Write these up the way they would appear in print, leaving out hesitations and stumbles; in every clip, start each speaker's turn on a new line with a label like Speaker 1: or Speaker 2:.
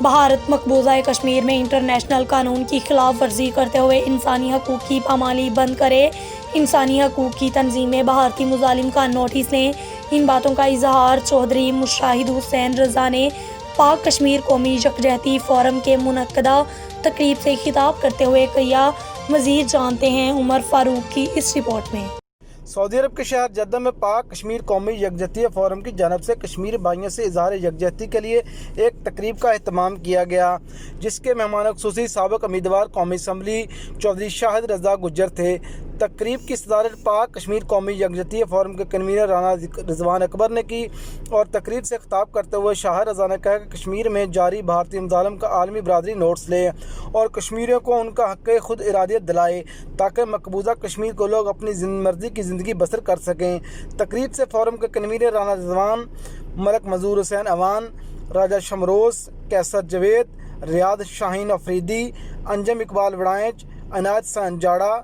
Speaker 1: भारत मकबूजा कश्मीर में इंटरनेशनल कानून की खिलाफ वर्जी करते हुए इंसानी हकूक़ की पामाली बंद करे। इंसानी हकूक़ की तंजीमें भारतीय मुजालिम का नोटिस लें। इन बातों का इजहार चौधरी मुशाहिद हुसैन रज़ा ने पाक कश्मीर कौमी यकजहती फोरम के मुनक्कदा तकरीब से खिताब करते हुए किया। मज़ीद जानते हैं उमर फारूक की इस रिपोर्ट में।
Speaker 2: सऊदी अरब के शहर जद्दा में पाक कश्मीर कौमी यकजहती फोरम की जानब से कश्मीर भाइयों से इजहार यकजहती के लिए एक तकरीब का एहतमाम किया गया, जिसके मेहमान खुसूसी साबिक़ उम्मीदवार कौमी असम्बली चौधरी शाहिद रज़ा गुज्जर थे। तकरीब की सदारत पाक कश्मीर कौमी यकजहती फोरम के कन्वीनर राना रिजवान अकबर ने की और तकरीब से खिताब करते हुए शाह रज़ा ने कहा कि कश्मीर में जारी भारतीय मुजालिम का आलमी बरादरी नोट्स ले और कश्मीरियों को उनका हक़ खुद इरादियत दिलाए, ताकि मकबूजा कश्मीर को लोग अपनी मर्जी की ज़िंदगी बसर कर सकें। तकरीब से फोरम के कन्वीनर राना रिजवान, मलक मजूर हुसैन अवान, राजा शमरोज़, कैसर जवेद, रियाद शाहीन अफरीदी, अंजम इकबाल वड़ाइच, अनायत संजाड़ा,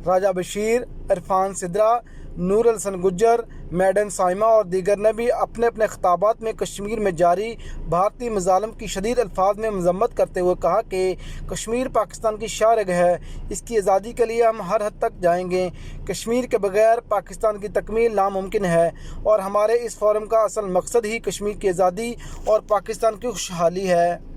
Speaker 2: राजा बशीर, इरफान सिद्रा, नूर हसन गुज्जर, मैडम साइमा और दीगर ने भी अपने अपने खिताबात में कश्मीर में जारी भारतीय मुजालिम की शदीद अल्फाज में मजम्मत करते हुए कहा कि कश्मीर पाकिस्तान की शारग है, इसकी आज़ादी के लिए हम हर हद तक जाएंगे। कश्मीर के बगैर पाकिस्तान की तकमील नामुमकिन है और हमारे इस फोरम का असल मकसद ही कश्मीर की आज़ादी और पाकिस्तान की खुशहाली है।